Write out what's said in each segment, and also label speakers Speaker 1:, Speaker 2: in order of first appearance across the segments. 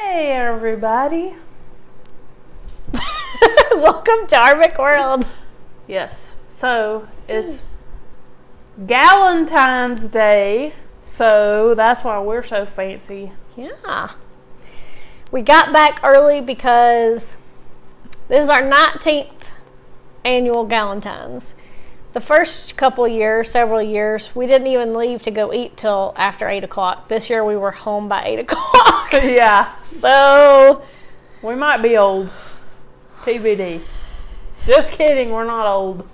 Speaker 1: Hey everybody.
Speaker 2: Welcome to our McWorld.
Speaker 1: Yes, so it's Galentine's Day, so that's why we're so fancy.
Speaker 2: Yeah. We got back early because this is our 19th annual Galentine's. The first several years, we didn't even leave to go eat till after 8 o'clock. This year we were home by 8 o'clock.
Speaker 1: Yeah.
Speaker 2: So
Speaker 1: We might be old. TBD. Just kidding, we're not old.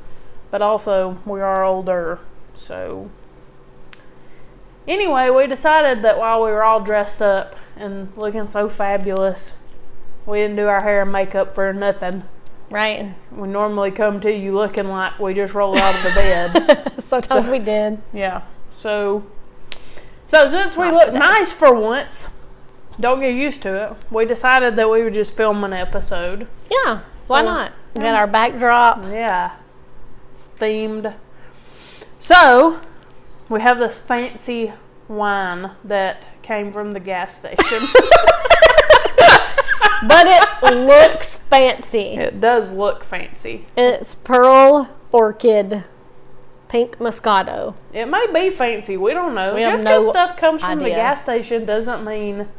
Speaker 1: But also, we are older. So, anyway, we decided that while we were all dressed up and looking so fabulous, we didn't do our hair and makeup for nothing.
Speaker 2: right.
Speaker 1: We normally come to you looking like we just rolled out of the bed.
Speaker 2: Sometimes we did.
Speaker 1: Yeah. So since we
Speaker 2: Not
Speaker 1: look
Speaker 2: today.
Speaker 1: nice for once, don't get used to it. We decided that we would just film an episode.
Speaker 2: Yeah. Why
Speaker 1: So,
Speaker 2: not? We got our backdrop.
Speaker 1: Yeah. It's themed. So, we have this fancy wine that came from the gas station.
Speaker 2: But it looks fancy.
Speaker 1: It does look fancy.
Speaker 2: It's Pearl Orchid Pink Moscato.
Speaker 1: It may be fancy. We don't know.
Speaker 2: We have
Speaker 1: Just because
Speaker 2: no
Speaker 1: stuff comes from the
Speaker 2: idea.
Speaker 1: gas station doesn't mean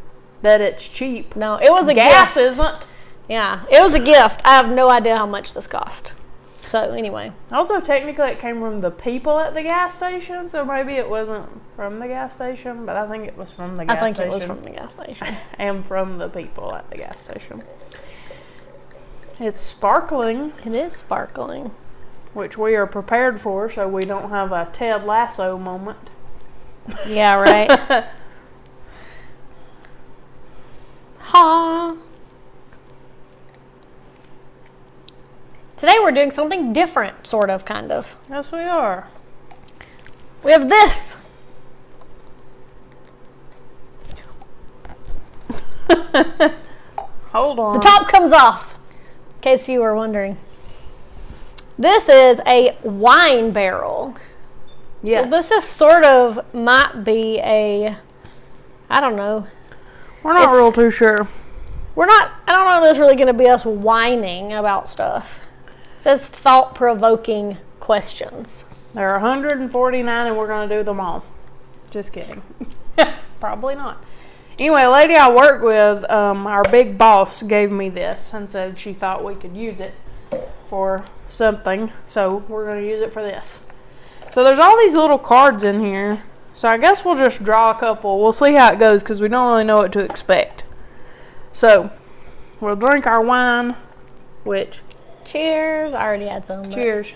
Speaker 1: that it's cheap.
Speaker 2: No, it was a
Speaker 1: Gas
Speaker 2: gift.
Speaker 1: isn't.
Speaker 2: Yeah, it was a gift. I have no idea how much this cost. So anyway,
Speaker 1: Also, technically, it came from the people at the gas station, so maybe it wasn't from the gas station, but I think it was from the gas station.
Speaker 2: I think it was from the gas station.
Speaker 1: And from the people at the gas station. It's sparkling,
Speaker 2: It is sparkling.
Speaker 1: which we are prepared for, so we don't have a Ted Lasso moment.
Speaker 2: Yeah, right. Ha. Today we're doing something different, sort of, kind of.
Speaker 1: Yes, we are.
Speaker 2: We have this.
Speaker 1: Hold on.
Speaker 2: The top comes off, in case you were wondering. This is a wine barrel.
Speaker 1: Yes.
Speaker 2: So this is sort of, might be a, I don't know.
Speaker 1: We're not
Speaker 2: it's-
Speaker 1: real too sure.
Speaker 2: I don't know if it's really going to be us whining about stuff. It says thought-provoking questions.
Speaker 1: There are 149 and we're going to do them all. Just kidding. Probably not. Anyway, a lady I work with, our big boss, gave me this and said she thought we could use it for something. So we're going to use it for this. So there's all these little cards in here. So I guess we'll just draw a couple. We'll see how it goes because we don't really know what to expect. So we'll drink our wine, which...
Speaker 2: Cheers. I already had some. but-
Speaker 1: Cheers.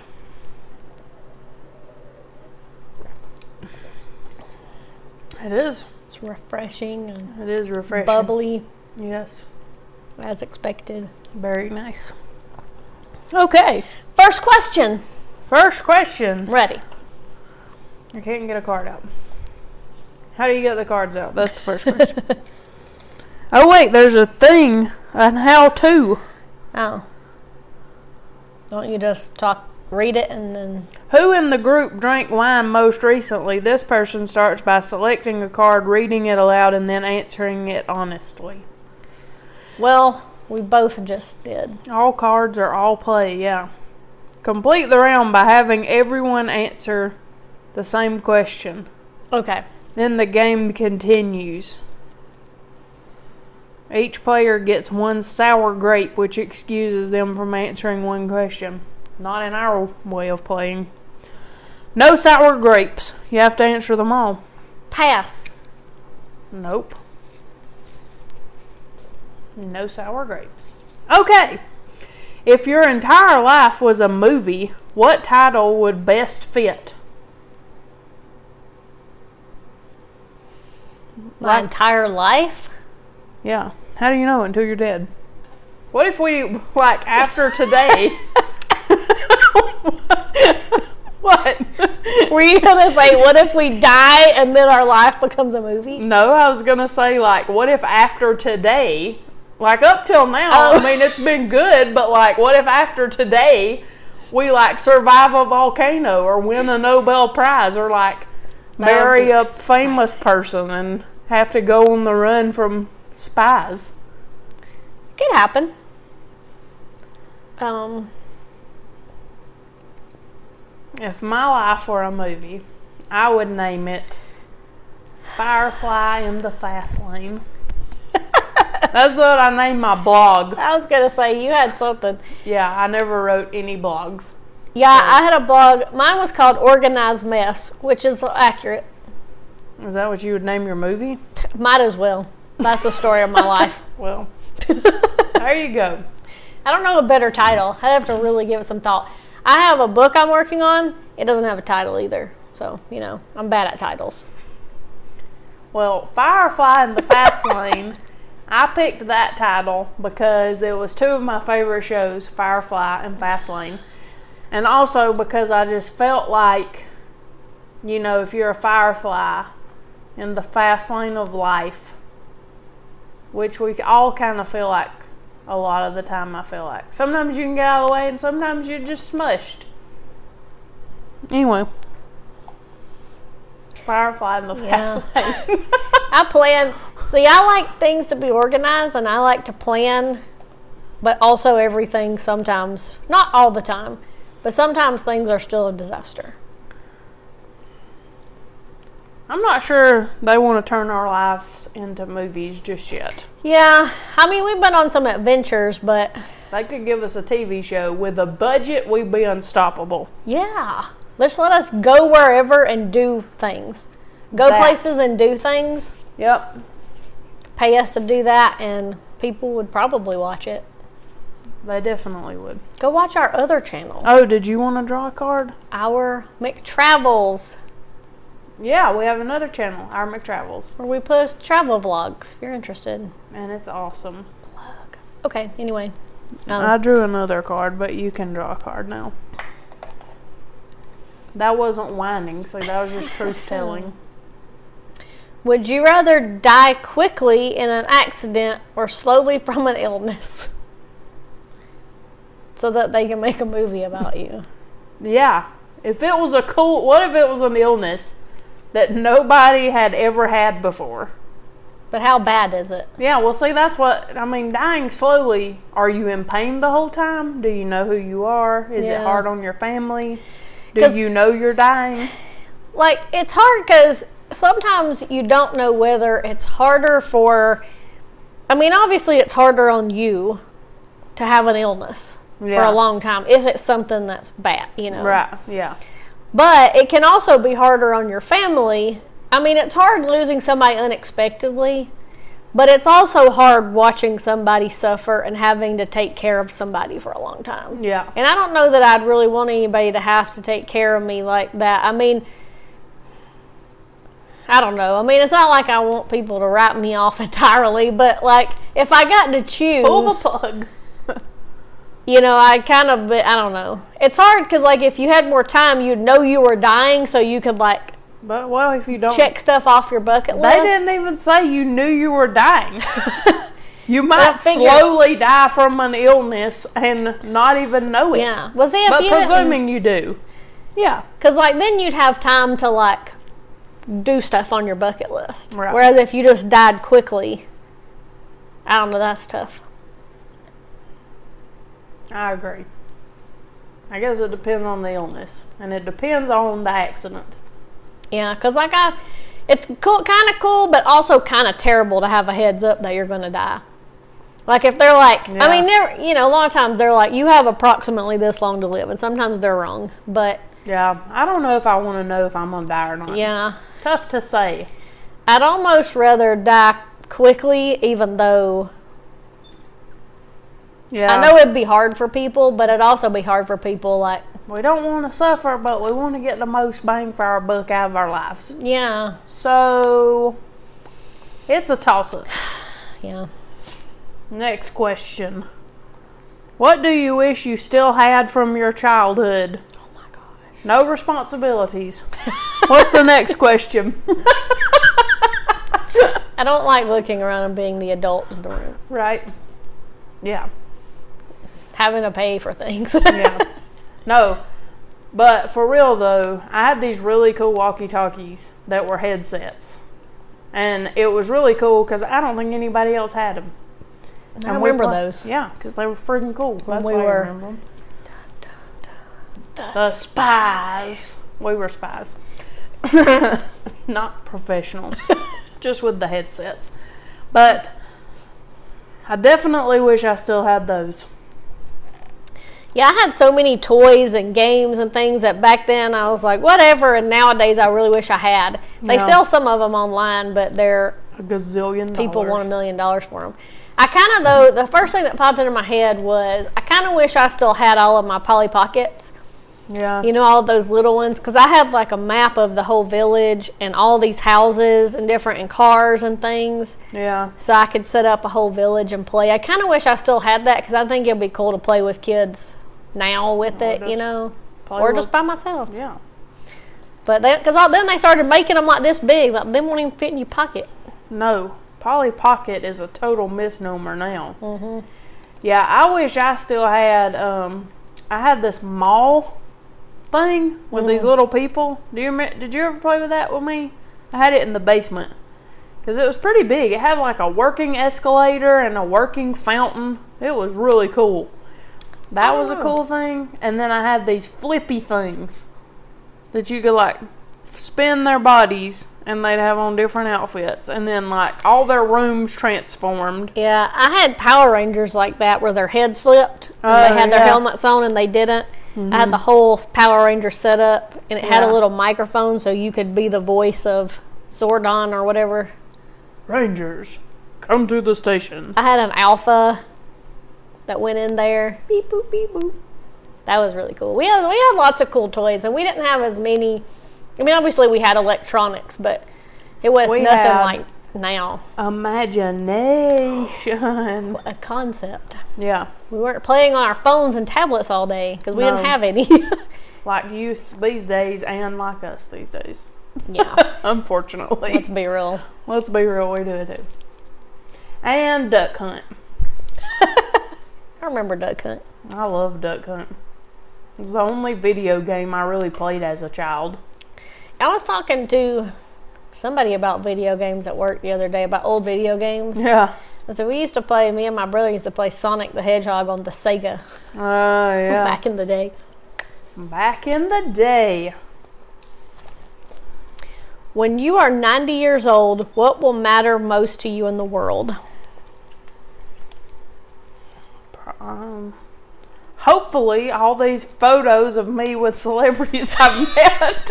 Speaker 1: It is.
Speaker 2: It's refreshing and
Speaker 1: It is refreshing.
Speaker 2: bubbly,
Speaker 1: Yes.
Speaker 2: as expected.
Speaker 1: Very nice. Okay.
Speaker 2: First question.
Speaker 1: First question.
Speaker 2: Ready.
Speaker 1: I can't get a card out. How do you get the cards out? That's the first question. Oh, wait. There's a thing. An how-to.
Speaker 2: Oh. Don't you just read it and then...
Speaker 1: Who in the group drank wine most recently? This person starts by selecting a card, reading it aloud, and then answering it honestly.
Speaker 2: Well, we both just did.
Speaker 1: All cards are all play, yeah. Complete the round by having everyone answer the same question.
Speaker 2: Okay.
Speaker 1: Then the game continues. Each player gets one sour grape, which excuses them from answering one question. Not in our way of playing. No sour grapes. You have to answer them all.
Speaker 2: Pass.
Speaker 1: Nope. No sour grapes. Okay. If your entire life was a movie, what title would best fit?
Speaker 2: My entire life?
Speaker 1: Yeah. How do you know until you're dead? What if we, like, after today... What?
Speaker 2: Were you going to say, what if we die and then our life becomes a movie?
Speaker 1: No, I was going to say, like, what if after today, like, up till now, I mean, it's been good, but, like, what if after today, we, like, survive a volcano or win a Nobel Prize or, like, marry a famous person and have to go on the run from spies.
Speaker 2: Could happen.
Speaker 1: If my life were a movie, I would name it Firefly in the Fast Lane. That's what I named my blog.
Speaker 2: I was going to say, you had something.
Speaker 1: Yeah, I never wrote any blogs.
Speaker 2: Yeah, I had a blog. Mine was called Organized Mess, which is accurate.
Speaker 1: Is that what you would name your movie?
Speaker 2: Might as well. That's the story of my life.
Speaker 1: Well, there you go.
Speaker 2: I don't know a better title. I'd have to really give it some thought. I have a book I'm working on. It doesn't have a title either. So, I'm bad at titles.
Speaker 1: Well, Firefly in the Fast Lane, I picked that title because it was two of my favorite shows, Firefly and Fast Lane. And also because I just felt like, if you're a firefly in the fast lane of life, which we all kind of feel like a lot of the time, I feel like. Sometimes you can get out of the way and sometimes you're just smushed. Anyway. Firefly in the fast lane.
Speaker 2: I plan. See, I like things to be organized and I like to plan, but also everything sometimes, not all the time, but sometimes things are still a disaster.
Speaker 1: I'm not sure they want to turn our lives into movies just yet.
Speaker 2: Yeah, we've been on some adventures, but
Speaker 1: they could give us a TV show. With a budget, we'd be unstoppable.
Speaker 2: Yeah. Just let us go wherever and do things. Go places and do things.
Speaker 1: Yep.
Speaker 2: Pay us to do that, and people would probably watch it.
Speaker 1: They definitely would.
Speaker 2: Go watch our other channel.
Speaker 1: Oh, did you want to draw a card?
Speaker 2: Our McTravels.
Speaker 1: Yeah, we have another channel, Our McTravels.
Speaker 2: Where we post travel vlogs, if you're interested.
Speaker 1: And it's awesome.
Speaker 2: Plug. Okay, anyway.
Speaker 1: I drew another card, but you can draw a card now. That wasn't whining, so that was just truth-telling.
Speaker 2: Would you rather die quickly in an accident or slowly from an illness? So that they can make a movie about you.
Speaker 1: Yeah. If it was what if it was an illness that nobody had ever had before?
Speaker 2: But how bad is it?
Speaker 1: Yeah, well, see, that's what, dying slowly, are you in pain the whole time? Do you know who you are? Is it hard on your family? Do you know you're dying?
Speaker 2: Like, it's hard because sometimes you don't know whether it's harder for, obviously it's harder on you to have an illness for a long time if it's something that's bad,
Speaker 1: Right, yeah.
Speaker 2: But it can also be harder on your family. It's hard losing somebody unexpectedly, but it's also hard watching somebody suffer and having to take care of somebody for a long time.
Speaker 1: Yeah.
Speaker 2: And I don't know that I'd really want anybody to have to take care of me like that. I don't know. It's not like I want people to write me off entirely, but like if I got to choose,
Speaker 1: pull the plug.
Speaker 2: I don't know. It's hard because like if you had more time, you'd know you were dying, so you could like.
Speaker 1: But well, if you don't
Speaker 2: check stuff off your bucket list.
Speaker 1: They didn't even say you knew you were dying. You might slowly die from an illness and not even know it.
Speaker 2: Yeah. Well, see,
Speaker 1: but presuming you do. Yeah.
Speaker 2: Because like then you'd have time to like do stuff on your bucket list.
Speaker 1: Right.
Speaker 2: Whereas if you just died quickly, I don't know, that's tough.
Speaker 1: I agree. I guess it depends on the illness. And it depends on the accident.
Speaker 2: Yeah, because like it's cool, kind of cool, but also kind of terrible to have a heads up that you're going to die. Like if they're like, a lot of times they're like, you have approximately this long to live, and sometimes they're wrong. But
Speaker 1: yeah, I don't know if I want to know if I'm going to die or not.
Speaker 2: Yeah.
Speaker 1: Tough to say.
Speaker 2: I'd almost rather die quickly, even though I know it'd be hard for people, but it'd also be hard for people like...
Speaker 1: We don't want to suffer, but we want to get the most bang for our buck out of our lives.
Speaker 2: Yeah.
Speaker 1: So, it's a toss-up.
Speaker 2: Yeah.
Speaker 1: Next question. What do you wish you still had from your childhood?
Speaker 2: Oh my gosh.
Speaker 1: No responsibilities. What's the next question?
Speaker 2: I don't like looking around and being the adult in the room.
Speaker 1: Right. Yeah.
Speaker 2: Having to pay for things.
Speaker 1: Yeah. No. But for real though, I had these really cool walkie-talkies that were headsets. And it was really cool because I don't think anybody else had them.
Speaker 2: I remember those.
Speaker 1: Yeah, because they were freaking cool.
Speaker 2: When
Speaker 1: That's
Speaker 2: we
Speaker 1: why
Speaker 2: were-
Speaker 1: I remember them.
Speaker 2: The
Speaker 1: spies. We were spies. Not professional. Just with the headsets. But I definitely wish I still had those.
Speaker 2: Yeah, I had so many toys and games and things that back then I was like, whatever, and nowadays I really wish I had. They
Speaker 1: Yeah.
Speaker 2: sell some of them online, but they're
Speaker 1: A gazillion
Speaker 2: people
Speaker 1: dollars.
Speaker 2: want $1 million for them. I kind of, though, the first thing that popped into my head was I kind of wish I still had all of my Polly Pockets.
Speaker 1: Yeah.
Speaker 2: You know, all those little ones, because I had like a map of the whole village and all these houses and different and cars and things.
Speaker 1: Yeah.
Speaker 2: So I could set up a whole village and play. I kind of wish I still had that because I think it'd be cool to play with kids now with it, you know, or just by myself.
Speaker 1: Yeah.
Speaker 2: But because then they started making them like this big, like them won't even fit in your pocket.
Speaker 1: No. Polly Pocket is a total misnomer now. Mm-hmm. Yeah, I wish I still had, I had this mall thing with these little people. Did you ever play with that with me? I had it in the basement because it was pretty big. It had like a working escalator and a working fountain. It was really cool. That was a cool thing. And then I had these flippy things that you could like spin their bodies and they'd have on different outfits, and then like all their rooms transformed.
Speaker 2: Yeah, I had Power Rangers like that where their heads flipped and they had their helmets on and they didn't. I had the whole Power Ranger set up, and it had a little microphone so you could be the voice of Zordon or whatever.
Speaker 1: Rangers, come to the station.
Speaker 2: I had an Alpha that went in there.
Speaker 1: Beep boop beep boop.
Speaker 2: That was really cool. We had lots of cool toys, and we didn't have as many. I mean, obviously we had electronics, but it was nothing like now.
Speaker 1: Imagination.
Speaker 2: A concept.
Speaker 1: Yeah.
Speaker 2: We weren't playing on our phones and tablets all day because we didn't have any.
Speaker 1: Like youth these days and like us these days.
Speaker 2: Yeah.
Speaker 1: Unfortunately.
Speaker 2: Let's be real.
Speaker 1: Let's be real, we do it too. And Duck Hunt.
Speaker 2: I remember Duck Hunt.
Speaker 1: I love Duck Hunt. It was the only video game I really played as a child.
Speaker 2: I was talking to somebody about video games at work the other day, about old video games.
Speaker 1: Yeah.
Speaker 2: And so me and my brother used to play Sonic the Hedgehog on the Sega.
Speaker 1: Yeah.
Speaker 2: Back in the day.
Speaker 1: Back in the day.
Speaker 2: When you are 90 years old, what will matter most to you in the world?
Speaker 1: Hopefully, all these photos of me with celebrities I've met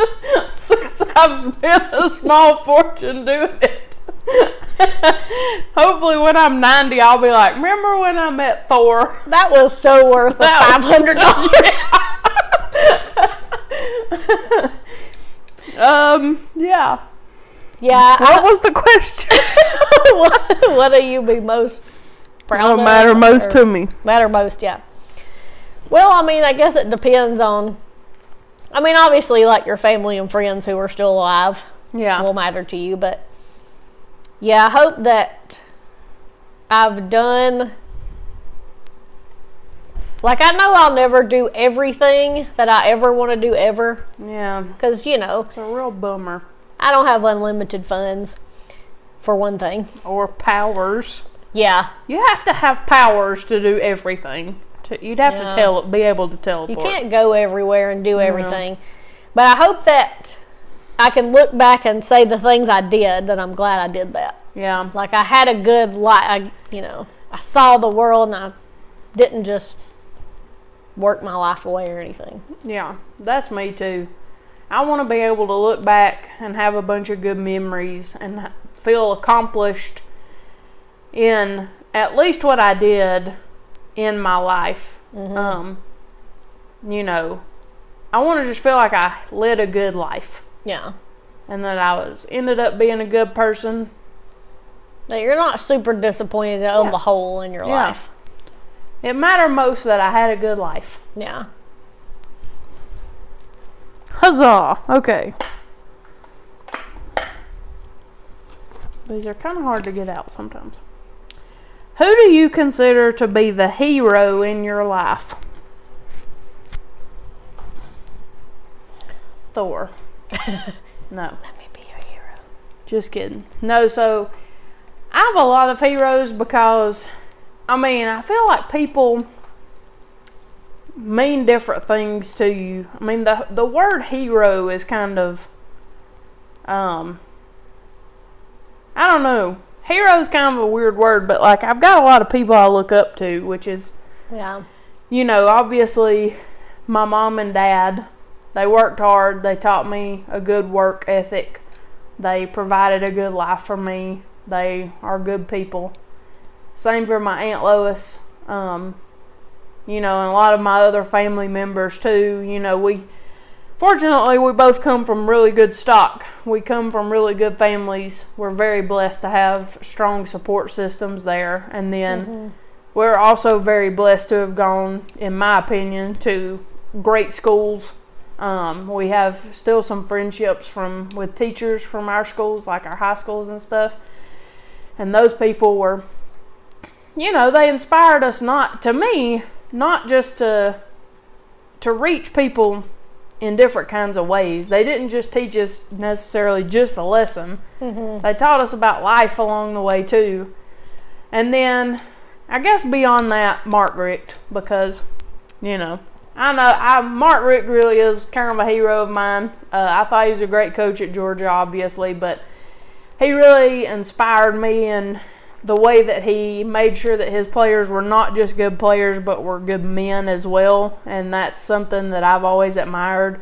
Speaker 1: since I've spent a small fortune doing it. Hopefully, when I'm 90, I'll be like, remember when I met Thor?
Speaker 2: That was so worth the $500.
Speaker 1: Yeah.
Speaker 2: Yeah.
Speaker 1: What was the question?
Speaker 2: what do you be most proud of?
Speaker 1: What matter most to me?
Speaker 2: Matter most, yeah. Well, I mean, I guess it depends on. I mean, obviously, like your family and friends who are still alive will matter to you. But yeah, I hope that I've done. Like, I know I'll never do everything that I ever want to do ever.
Speaker 1: Yeah.
Speaker 2: Because, you know,
Speaker 1: It's a real bummer.
Speaker 2: I don't have unlimited funds, for one thing.
Speaker 1: Or powers.
Speaker 2: Yeah.
Speaker 1: You have to have powers to do everything. You'd have to be able to teleport.
Speaker 2: You can't go everywhere and do everything. But I hope that I can look back and say the things I did, that I'm glad I did that.
Speaker 1: Yeah.
Speaker 2: Like, I had a good life. I saw the world and I didn't just work my life away or anything.
Speaker 1: Yeah, that's me too. I want to be able to look back and have a bunch of good memories and feel accomplished in at least what I did in my life. I want to just feel like I led a good life.
Speaker 2: Yeah.
Speaker 1: And that I ended up being a good person.
Speaker 2: That you're not super disappointed on the whole in your life.
Speaker 1: It mattered most that I had a good life.
Speaker 2: Yeah.
Speaker 1: Huzzah! Okay. These are kind of hard to get out sometimes. Who do you consider to be the hero in your life? Thor. No.
Speaker 2: Let me be your hero.
Speaker 1: Just kidding. No, so I have a lot of heroes because, I feel like people mean different things to you. The word hero is kind of, I don't know. Hero is kind of a weird word, but like I've got a lot of people I look up to, which is, obviously my mom and dad. They worked hard. They taught me a good work ethic. They provided a good life for me. They are good people. Same for my Aunt Lois. And a lot of my other family members too. Fortunately, we both come from really good stock. We come from really good families. We're very blessed to have strong support systems there. And then we're also very blessed to have gone, in my opinion, to great schools. We have still some friendships with teachers from our schools, like our high schools and stuff. And those people were, they inspired us not just to reach people in different kinds of ways. They didn't just teach us necessarily just a lesson. They taught us about life along the way too. And then I guess beyond that, Mark Richt, because Mark Richt really is kind of a hero of mine. I thought he was a great coach at Georgia, obviously, but he really inspired me in the way that he made sure that his players were not just good players, but were good men as well. And that's something that I've always admired.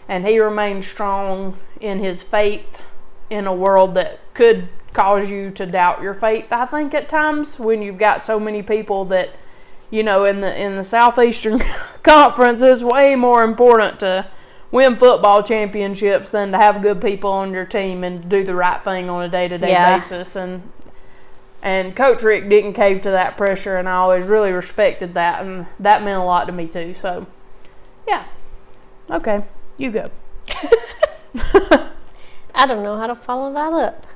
Speaker 1: And he remained strong in his faith in a world that could cause you to doubt your faith, I think, at times, when you've got so many people that, in the Southeastern Conference, it's way more important to win football championships than to have good people on your team and do the right thing on a day-to-day basis. And Coach Rick didn't cave to that pressure, and I always really respected that, and that meant a lot to me too. So, yeah. Okay, you go.
Speaker 2: I don't know how to follow that up.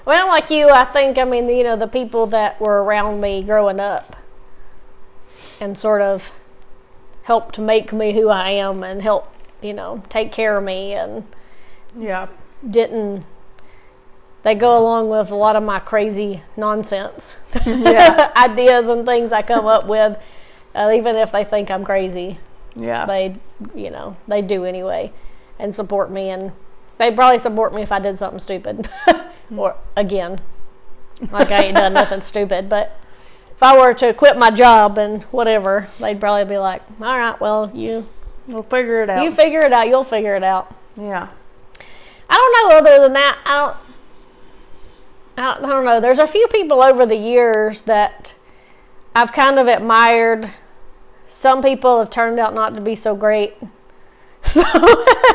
Speaker 2: Well, like you, I think, the people that were around me growing up and sort of helped make me who I am and help, take care of me and they go along with a lot of my crazy nonsense ideas and things I come up with, even if they think I'm crazy. Yeah. They do anyway and support me, and they'd probably support me if I did something stupid. Or, again, like I ain't done nothing stupid, but if I were to quit my job and whatever, they'd probably be like, all right, well,
Speaker 1: we'll figure it out.
Speaker 2: You figure it out. You'll figure it out.
Speaker 1: Yeah.
Speaker 2: I don't know, other than that, I don't know. There's a few people over the years that I've kind of admired. Some people have turned out not to be so great. So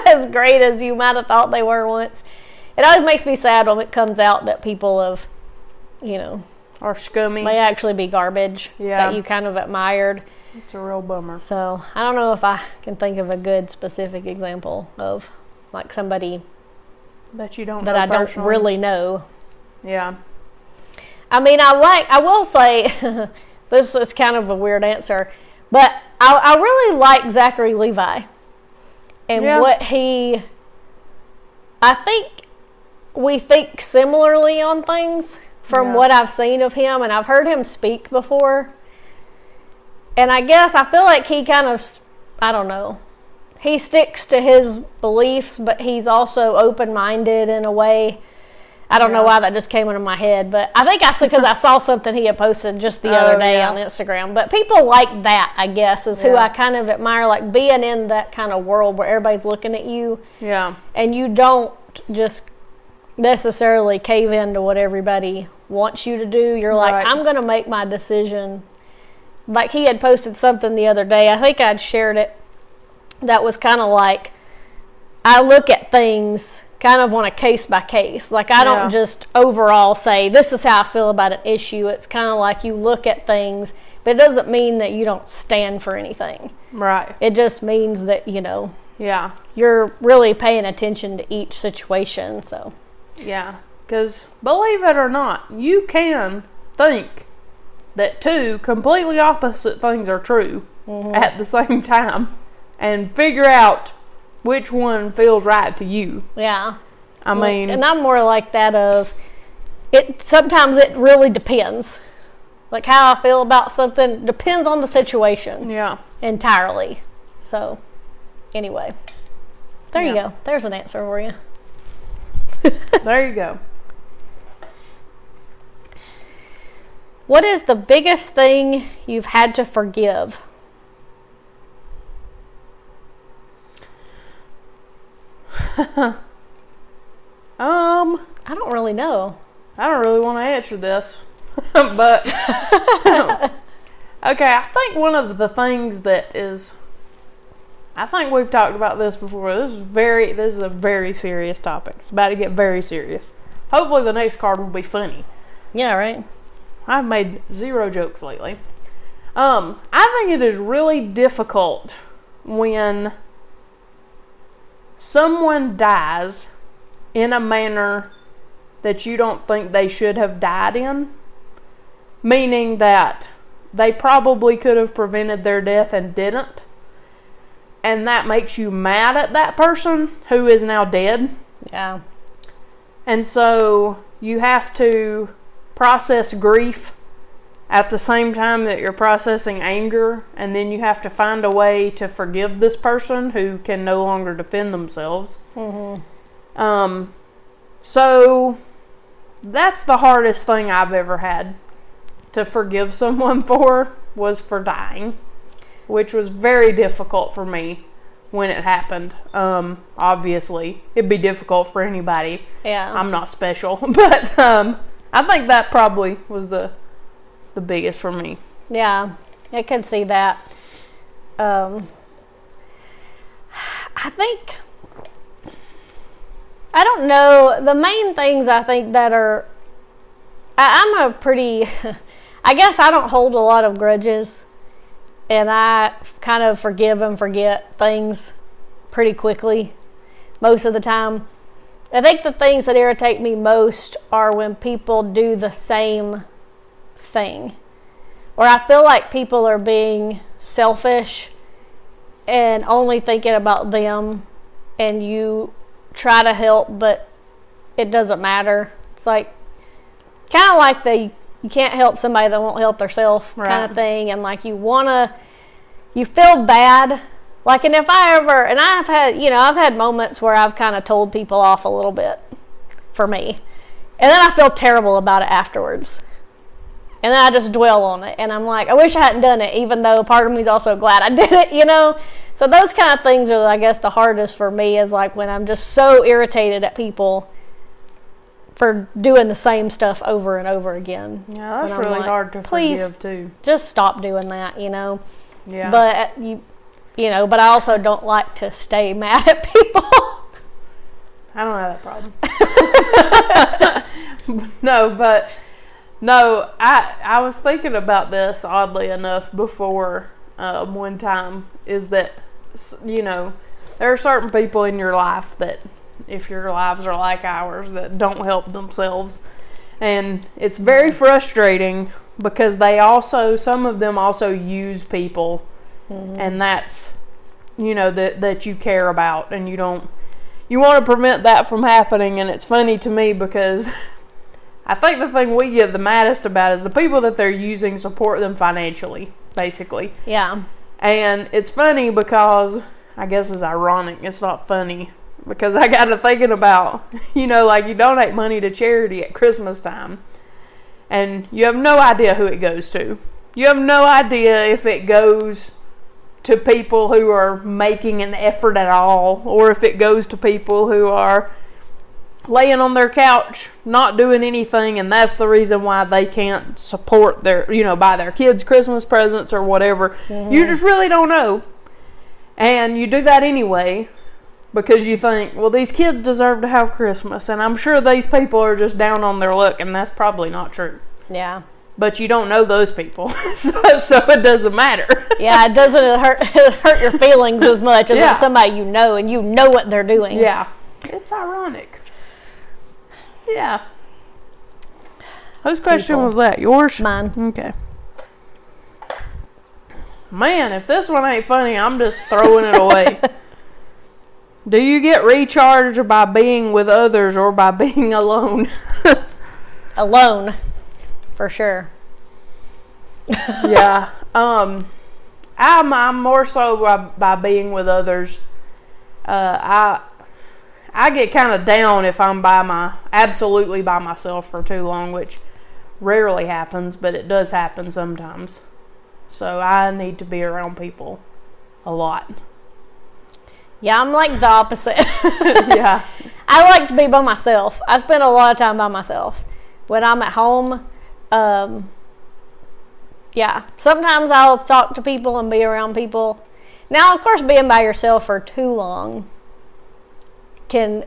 Speaker 2: as great as you might have thought they were once. It always makes me sad when it comes out that people have,
Speaker 1: are scummy.
Speaker 2: May actually be garbage that you kind of admired.
Speaker 1: It's a real bummer.
Speaker 2: So I don't know if I can think of a good specific example of like somebody
Speaker 1: that you don't
Speaker 2: that I don't really know.
Speaker 1: Yeah.
Speaker 2: I will say this is kind of a weird answer, but I really like Zachary Levi and what I think we think similarly on things from what I've seen of him, and I've heard him speak before. And I guess I feel like he kind of, I don't know, he sticks to his beliefs, but he's also open-minded in a way. I don't know why that just came into my head, but I think because I saw something he had posted just the other day on Instagram. But people like that, I guess, is who I kind of admire, like being in that kind of world where everybody's looking at you. Yeah. And you don't just necessarily cave into what everybody wants you to do. You're like, I'm going to make my decision. Like he had posted something the other day. I think I'd shared it. That was kind of like, I look at things kind of on a case by case. Like I don't just overall say, this is how I feel about an issue. It's kind of like you look at things, but it doesn't mean that you don't stand for anything. Right. It just means that, you're really paying attention to each situation. So.
Speaker 1: Yeah. Because believe it or not, you can think that two completely opposite things are true at the same time and figure out which one feels right to you. Yeah. I mean,
Speaker 2: and I'm more like that of it. Sometimes it really depends. Like how I feel about something depends on the situation.
Speaker 1: Yeah.
Speaker 2: Entirely. So, anyway, there you
Speaker 1: Yeah.
Speaker 2: go. There's an answer for you.
Speaker 1: There you go.
Speaker 2: What is the biggest thing you've had to forgive? I don't really know.
Speaker 1: I don't really want to answer this, but okay. I think one of the things that is, I think we've talked about this before. This is a very serious topic. It's about to get very serious. Hopefully, the next card will be funny.
Speaker 2: Yeah, right.
Speaker 1: I've made 0 jokes lately. I think it is really difficult when someone dies in a manner that you don't think they should have died in. Meaning that they probably could have prevented their death and didn't. And that makes you mad at that person who is now dead.
Speaker 2: Yeah.
Speaker 1: And so you have to process grief at the same time that you're processing anger, and then you have to find a way to forgive this person who can no longer defend themselves. Mm-hmm. So that's the hardest thing I've ever had to forgive someone for, was for dying, which was very difficult for me when it happened. Obviously, it'd be difficult for anybody.
Speaker 2: Yeah.
Speaker 1: I'm not special, but I think that probably was the biggest for me.
Speaker 2: Yeah, I can see that. I think, I don't know, the main things I think that are, I'm a pretty, I guess I don't hold a lot of grudges, and I kind of forgive and forget things pretty quickly most of the time. I think the things that irritate me most are when people do the same thing, or I feel like people are being selfish and only thinking about them, and you try to help but it doesn't matter. It's like kind of like you can't help somebody that won't help themselves, right, kind of thing. And like you feel bad, like, and if I ever, and I've had moments where I've kind of told people off a little bit for me, and then I feel terrible about it afterwards. And then I just dwell on it. And I'm like, I wish I hadn't done it, even though part of me is also glad I did it, you know? So those kind of things are, I guess, the hardest for me, is like when I'm just so irritated at people for doing the same stuff over and over again.
Speaker 1: Yeah, that's really hard to forgive, too.
Speaker 2: Just stop doing that, you know?
Speaker 1: Yeah.
Speaker 2: But, but I also don't like to stay mad at people.
Speaker 1: I don't have that problem. No, I was thinking about this, oddly enough, before one time, is that, there are certain people in your life that, if your lives are like ours, that don't help themselves. And it's very frustrating because some of them also use people, mm-hmm, and that's, that you care about, and you want to prevent that from happening. And it's funny to me because I think the thing we get the maddest about is the people that they're using support them financially, basically.
Speaker 2: Yeah.
Speaker 1: And it's funny because, I guess it's ironic, it's not funny, because I got to thinking about, like you donate money to charity at Christmas time, and you have no idea who it goes to. You have no idea if it goes to people who are making an effort at all, or if it goes to people who are laying on their couch, not doing anything, and that's the reason why they can't support their, buy their kids Christmas presents or whatever. Mm-hmm. You just really don't know. And you do that anyway because you think, well, these kids deserve to have Christmas, and I'm sure these people are just down on their luck, and that's probably not true.
Speaker 2: Yeah.
Speaker 1: But you don't know those people, so it doesn't matter.
Speaker 2: Yeah, it doesn't hurt your feelings as much as it's somebody you know, and you know what they're doing.
Speaker 1: Yeah. It's ironic. Yeah. Whose question was that? Yours?
Speaker 2: Mine.
Speaker 1: Okay. Man, if this one ain't funny, I'm just throwing it away. Do you get recharged by being with others or by being alone?
Speaker 2: Alone, for sure.
Speaker 1: Yeah. I'm more so by being with others. I get kind of down if I'm absolutely by myself for too long, which rarely happens, but it does happen sometimes. So I need to be around people a lot.
Speaker 2: Yeah, I'm like the opposite.
Speaker 1: Yeah.
Speaker 2: I like to be by myself. I spend a lot of time by myself. When I'm at home, yeah, sometimes I'll talk to people and be around people. Now, of course, being by yourself for too long it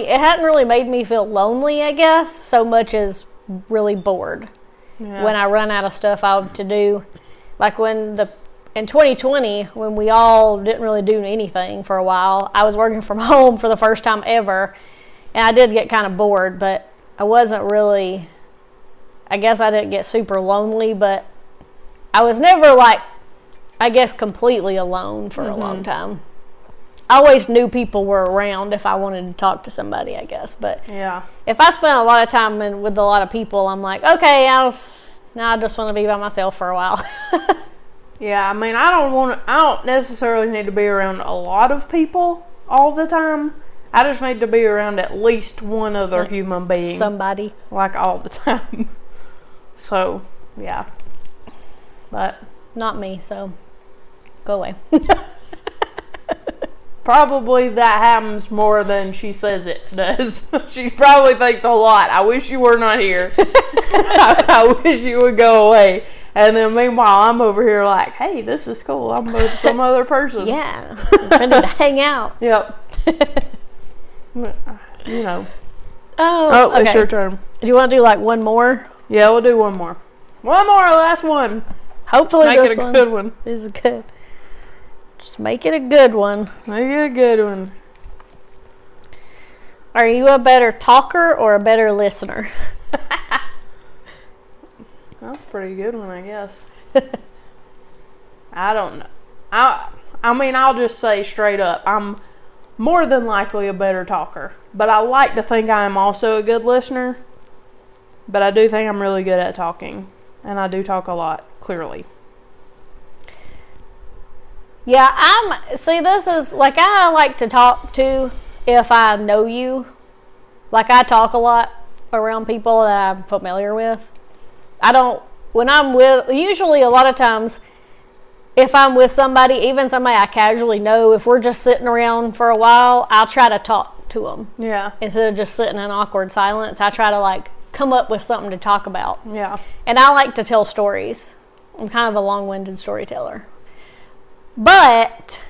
Speaker 2: hadn't really made me feel lonely, I guess, so much as really bored. Yeah. When I run out of stuff to do. Like in 2020, when we all didn't really do anything for a while, I was working from home for the first time ever, and I did get kind of bored, but I wasn't really, I guess I didn't get super lonely, but I was never completely alone for a long time. I always knew people were around if I wanted to talk to somebody, I guess, but yeah. If I spent a lot of time with a lot of people, I'm like, okay, now I just want to be by myself for a while.
Speaker 1: Yeah, I mean, I don't necessarily need to be around a lot of people all the time. I just need to be around at least one other human being.
Speaker 2: Somebody.
Speaker 1: All the time. So, yeah. But.
Speaker 2: Not me, so go away.
Speaker 1: Probably that happens more than she says it does. She probably thinks a lot. I wish you were not here. I wish you would go away. And then meanwhile, I'm over here like, hey, this is cool. I'm with some other person.
Speaker 2: Yeah. Ready to hang out.
Speaker 1: Yep. You know.
Speaker 2: Oh, okay.
Speaker 1: It's your turn.
Speaker 2: Do you want to do one more?
Speaker 1: Yeah, we'll do one more. One more, last one.
Speaker 2: Hopefully
Speaker 1: make it a good one.
Speaker 2: Is good. Just make it a good one.
Speaker 1: Make it a good one.
Speaker 2: Are you a better talker or a better listener?
Speaker 1: That's a pretty good one, I guess. I don't know. I mean, I'll just say straight up, I'm more than likely a better talker. But I like to think I am also a good listener. But I do think I'm really good at talking. And I do talk a lot, clearly.
Speaker 2: Yeah, this is, I like to talk to if I know you. I talk a lot around people that I'm familiar with. Usually a lot of times, if I'm with somebody, even somebody I casually know, if we're just sitting around for a while, I'll try to talk to them. Yeah. Instead of just sitting in awkward silence, I try to come up with something to talk about. Yeah. And I like to tell stories. I'm kind of a long-winded storyteller. But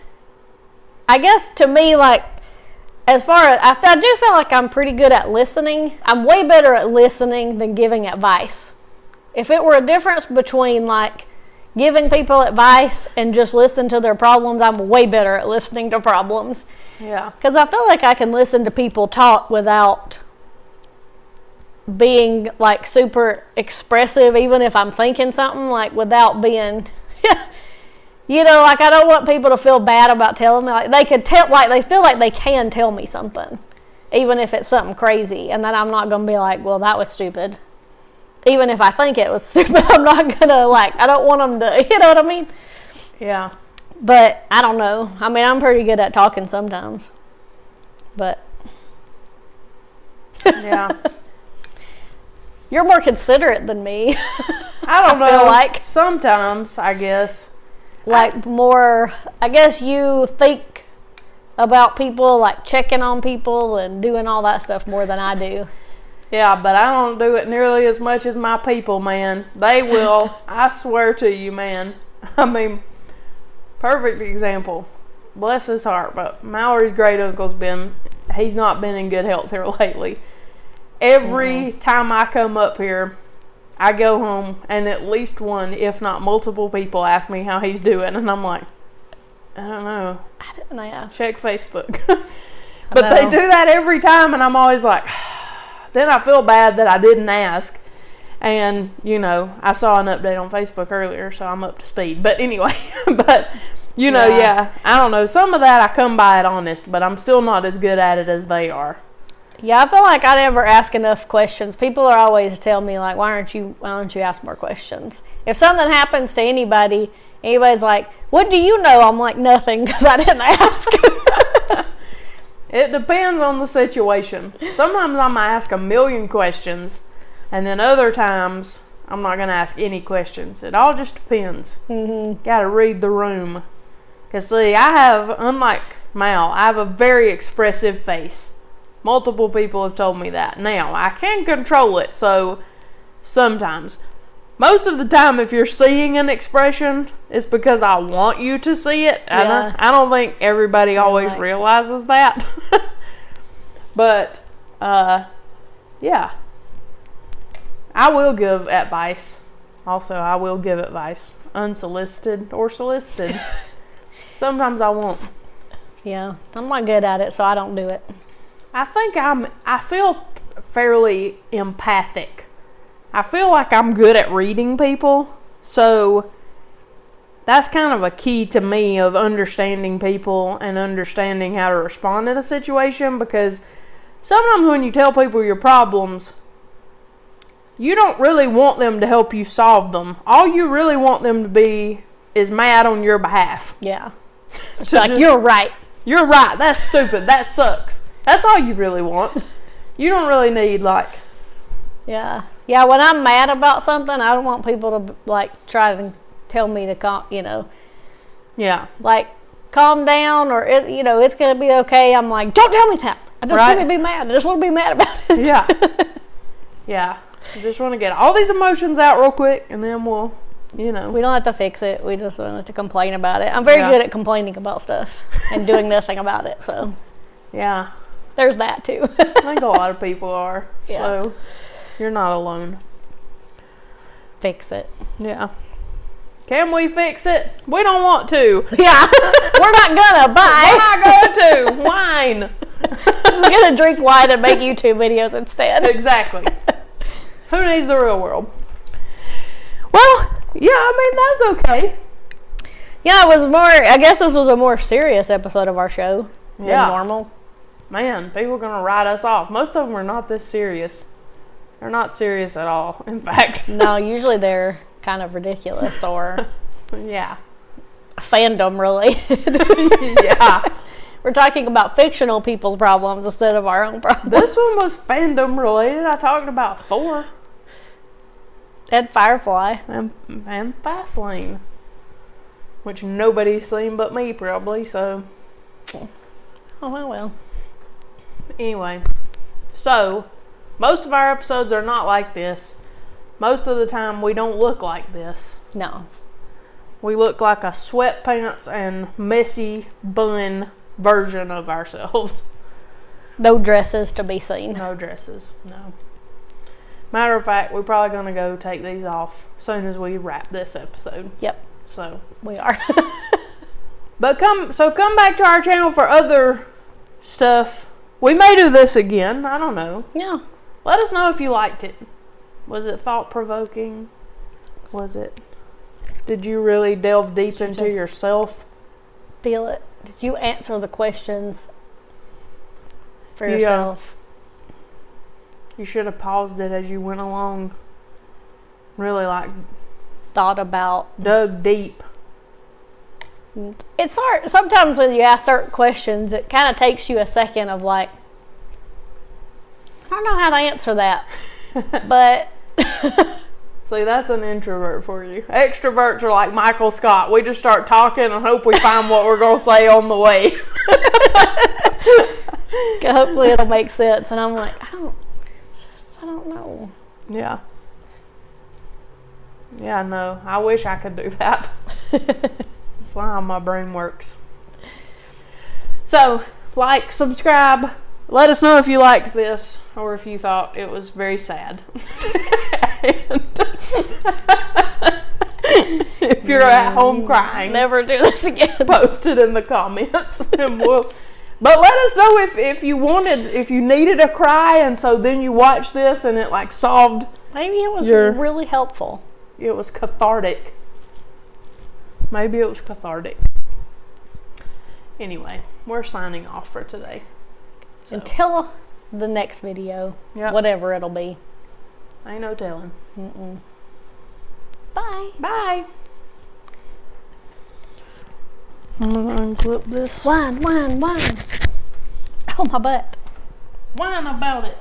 Speaker 2: I guess to me, as far as I do feel like I'm pretty good at listening. I'm way better at listening than giving advice. If it were a difference between giving people advice and just listening to their problems, I'm way better at listening to problems. Yeah. Because I feel like I can listen to people talk without being super expressive, even if I'm thinking something, without being, I don't want people to feel bad about telling me. They could tell, they feel like they can tell me something, even if it's something crazy, and then I'm not going to be well, that was stupid. Even if I think it was stupid, I'm not going to, I don't want them to, you know what I mean? Yeah. But, I don't know. I mean, I'm pretty good at talking sometimes. But. Yeah. You're more considerate than me.
Speaker 1: I don't know. Feel sometimes, I guess.
Speaker 2: More, I guess you think about people, checking on people and doing all that stuff more than I do.
Speaker 1: Yeah, but I don't do it nearly as much as my people, man. They will. I swear to you, man. I mean, perfect example. Bless his heart, but Mallory's great uncle's he's not been in good health here lately. Every time I come up here, I go home and at least one, if not multiple people ask me how he's doing. And I'm like, I don't know.
Speaker 2: I didn't ask.
Speaker 1: Check Facebook. But they do that every time and I'm always like, then I feel bad that I didn't ask. And, I saw an update on Facebook earlier, so I'm up to speed. But anyway, but You know, yeah. I don't know. Some of that I come by it honest, but I'm still not as good at it as they are.
Speaker 2: Yeah, I feel like I never ask enough questions. People are always telling me, like, why don't you ask more questions? If something happens to anybody's like, what do you know? I'm like, nothing, because I didn't ask.
Speaker 1: It depends on the situation. Sometimes I'm going to ask a million questions, and then other times I'm not going to ask any questions. It all just depends.
Speaker 2: Mm-hmm.
Speaker 1: Got to read the room. Because, see, unlike Mal, I have a very expressive face. Multiple people have told me that. Now, I can control it, so sometimes. Most of the time, if you're seeing an expression, it's because I want you to see it.
Speaker 2: Yeah.
Speaker 1: I don't think everybody always realizes that. But, yeah. I will give advice. Also, I will give advice. Unsolicited or solicited. Sometimes I won't.
Speaker 2: Yeah, I'm not good at it, so I don't do it.
Speaker 1: I feel fairly empathic. I feel like I'm good at reading people, so that's kind of a key to me of understanding people and understanding how to respond in a situation, because sometimes when you tell people your problems, you don't really want them to help you solve them. All you really want them to be is mad on your behalf.
Speaker 2: Yeah. It's like, you're right.
Speaker 1: You're right. That's stupid. That sucks. That's all you really want. You don't really need, like...
Speaker 2: Yeah. Yeah, when I'm mad about something, I don't want people to, like, try to tell me to calm,
Speaker 1: Yeah.
Speaker 2: Like, calm down, or, it's going to be okay. I'm like, don't tell me that. I just want to be mad. I just want to be mad about it.
Speaker 1: Yeah. Yeah. I just want to get all these emotions out real quick, and then we'll, We
Speaker 2: don't have to fix it. We just don't have to complain about it. I'm very good at complaining about stuff and doing nothing about it, so.
Speaker 1: Yeah.
Speaker 2: There's that, too.
Speaker 1: I think a lot of people are.
Speaker 2: Yeah.
Speaker 1: So, you're not alone.
Speaker 2: Fix it.
Speaker 1: Yeah. Can we fix it? We don't want to.
Speaker 2: Yeah. We're not gonna. Bye.
Speaker 1: We're not going to. Whine.
Speaker 2: Just gonna drink wine and make YouTube videos instead.
Speaker 1: Exactly. Who needs the real world? Well, yeah, that's okay.
Speaker 2: Yeah, I guess this was a more serious episode of our show than normal.
Speaker 1: Man, people are going to write us off. Most of them are not this serious. They're not serious at all, in fact.
Speaker 2: No, usually they're kind of ridiculous or
Speaker 1: yeah,
Speaker 2: fandom related.
Speaker 1: Yeah.
Speaker 2: We're talking about fictional people's problems instead of our own problems.
Speaker 1: This one was fandom related. I talked about Thor.
Speaker 2: And Firefly.
Speaker 1: And Fastlane. Which nobody's seen but me, probably, so.
Speaker 2: Oh, well.
Speaker 1: Anyway. So, most of our episodes are not like this. Most of the time, we don't look like this.
Speaker 2: No.
Speaker 1: We look like a sweatpants and messy bun version of ourselves.
Speaker 2: No dresses to be seen.
Speaker 1: No dresses, no. Matter of fact, we're probably going to go take these off as soon as we wrap this episode.
Speaker 2: Yep.
Speaker 1: So.
Speaker 2: We are.
Speaker 1: But come back to our channel for other stuff. We may do this again. I don't know.
Speaker 2: Yeah.
Speaker 1: Let us know if you liked it. Was it thought-provoking? Did you really delve deep into yourself?
Speaker 2: Feel it. Did you answer the questions for yourself?
Speaker 1: You should have paused it as you went along. Really,
Speaker 2: thought about.
Speaker 1: Dug deep.
Speaker 2: It's hard. Sometimes when you ask certain questions, it kind of takes you a second of I don't know how to answer that. But.
Speaker 1: See, that's an introvert for you. Extroverts are like Michael Scott. We just start talking and hope we find what we're going to say on the way.
Speaker 2: Hopefully it'll make sense. And I'm like, I don't know.
Speaker 1: Yeah. Yeah, no. I wish I could do that. That's not how my brain works. So, subscribe. Let us know if you liked this or if you thought it was very sad. If you're at home crying,
Speaker 2: never do this again.
Speaker 1: Post it in the comments, and But let us know if you needed a cry, and so then you watched this and it solved.
Speaker 2: Maybe it was really helpful.
Speaker 1: It was cathartic. Maybe it was cathartic. Anyway, we're signing off for today. So.
Speaker 2: Until the next video,
Speaker 1: Yep.
Speaker 2: whatever it'll be.
Speaker 1: Ain't no telling.
Speaker 2: Bye.
Speaker 1: Bye. I'm gonna unclip this.
Speaker 2: Whine, whine, whine. Oh, my butt.
Speaker 1: Whine about it.